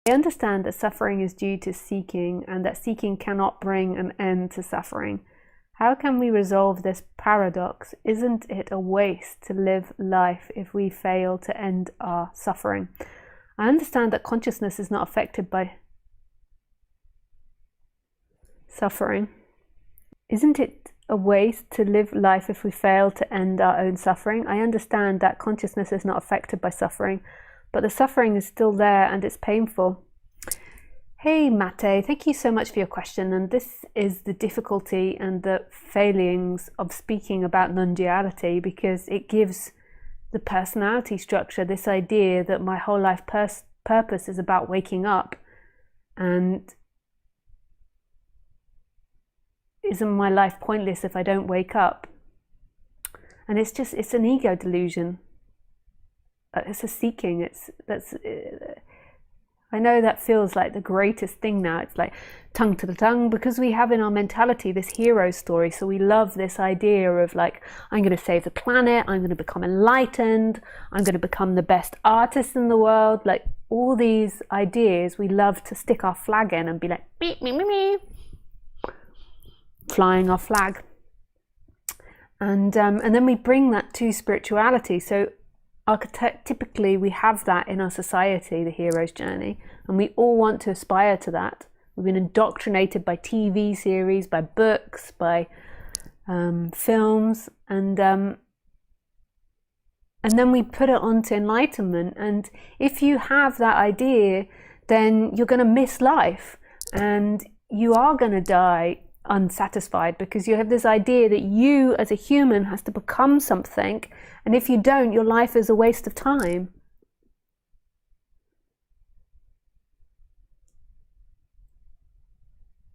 I understand that suffering is due to seeking and that seeking cannot bring an end to suffering. How can we resolve this paradox? Isn't it a waste to live life if we fail to end our suffering? I understand that consciousness is not affected by suffering. Isn't it a waste to live life if we fail to end our own suffering? I understand that consciousness is not affected by suffering, but the suffering is still there and it's painful. Hey Mate, thank you so much for your question, and this is the difficulty and the failings of speaking about non-duality, because it gives the personality structure this idea that my whole life purpose is about waking up, and isn't my life pointless if I don't wake up? And it's an ego delusion. It's a seeking. I know that feels like the greatest thing now. It's like tongue to the tongue, because we have in our mentality this hero story. So we love this idea of like, I'm going to save the planet, I'm going to become enlightened, I'm going to become the best artist in the world. Like all these ideas we love to stick our flag in and be like, beep, me, me, me, flying our flag. And then we bring that to spirituality. So archetypically, we have that in our society, the hero's journey, and we all want to aspire to that. We've been indoctrinated by TV series, by books, by films, and then we put it onto enlightenment. And if you have that idea, then you're going to miss life, and you are going to die unsatisfied, because you have this idea that you as a human has to become something, and if you don't, your life is a waste of time.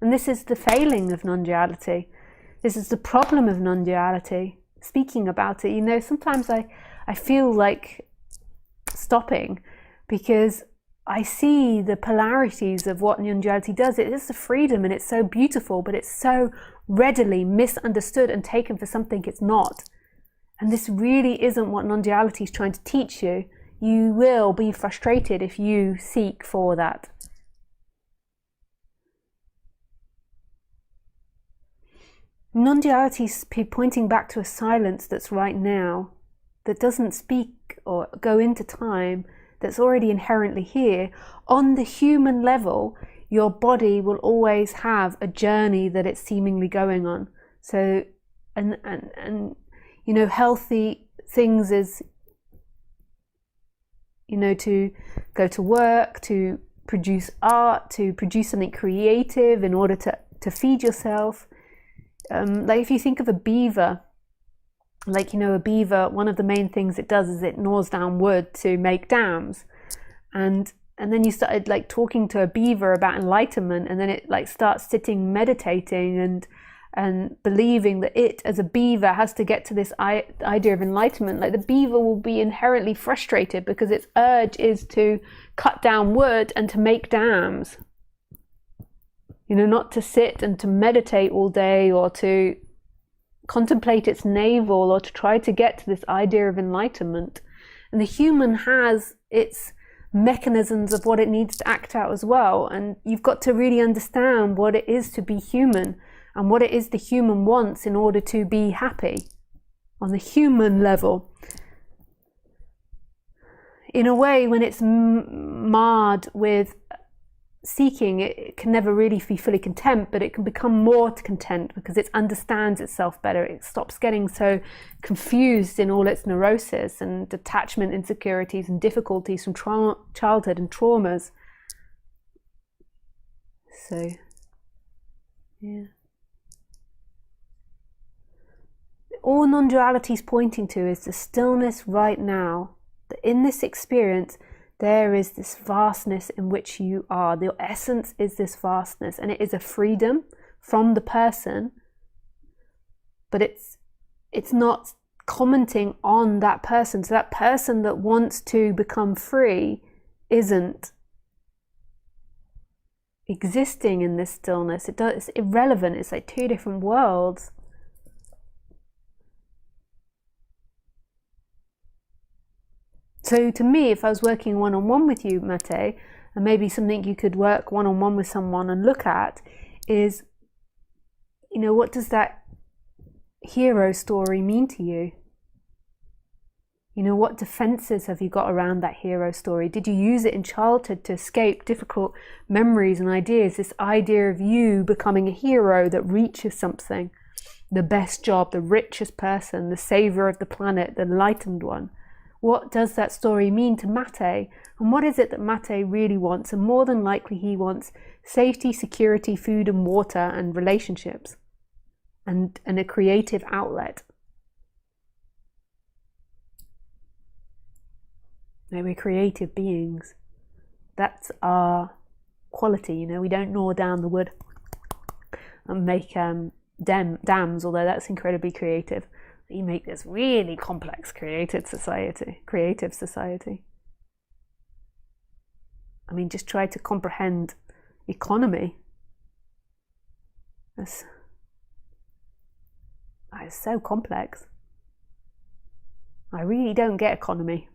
And this is the failing of non-duality. This is the problem of non-duality. Speaking about it, you know, sometimes I feel like stopping, because I see the polarities of what non-duality does. It is the freedom, and it's so beautiful, but it's so readily misunderstood and taken for something it's not. And this really isn't what non-duality is trying to teach you. You will be frustrated if you seek for that. Non-duality is pointing back to a silence that's right now, that doesn't speak or go into time, that's already inherently here. On the human level, your body will always have a journey that it's seemingly going on. So, and you know, healthy things is, you know, to go to work, to produce art, to produce something creative in order to feed yourself. Like if you think of a beaver, like, you know, a beaver, one of the main things it does is it gnaws down wood to make dams. And then you started like talking to a beaver about enlightenment, and then it like starts sitting meditating and believing that it as a beaver has to get to this idea of enlightenment. Like the beaver will be inherently frustrated because its urge is to cut down wood and to make dams. You know, not to sit and to meditate all day, or to contemplate its navel, or to try to get to this idea of enlightenment. And the human has its mechanisms of what it needs to act out as well. And you've got to really understand what it is to be human, and what it is the human wants in order to be happy on the human level. In a way, when it's marred with seeking, it can never really be fully content, but it can become more content because it understands itself better. It stops getting so confused in all its neurosis and attachment insecurities and difficulties from childhood and traumas. So, yeah. All non-duality is pointing to is the stillness right now, that in this experience there is this vastness in which you are. The essence is this vastness, and it is a freedom from the person, but it's not commenting on that person. So that person that wants to become free isn't existing in this stillness. It's irrelevant. It's like two different worlds. So to me, if I was working one-on-one with you, Mate, And maybe something you could work one-on-one with someone and look at is, you know, what does that hero story mean to you? You know, what defenses have you got around that hero story? Did you use it in childhood to escape difficult memories and ideas? This idea of you becoming a hero that reaches something, the best job, the richest person, the savior of the planet, the enlightened one. What does that story mean to Mate? And what is it that Mate really wants? And more than likely he wants safety, security, food and water and relationships and a creative outlet. We're creative beings. That's our quality, you know. We don't gnaw down the wood and make dams, although that's incredibly creative. You make this really complex creative society. I mean, just try to comprehend economy. It's so complex. I really don't get economy.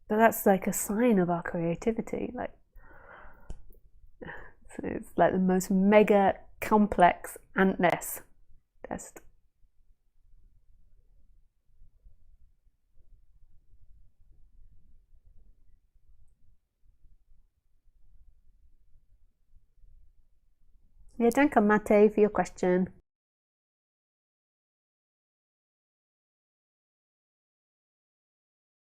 But that's like a sign of our creativity. Like, so it's like the most mega complex antness test. Yeah, danke Mate for your question.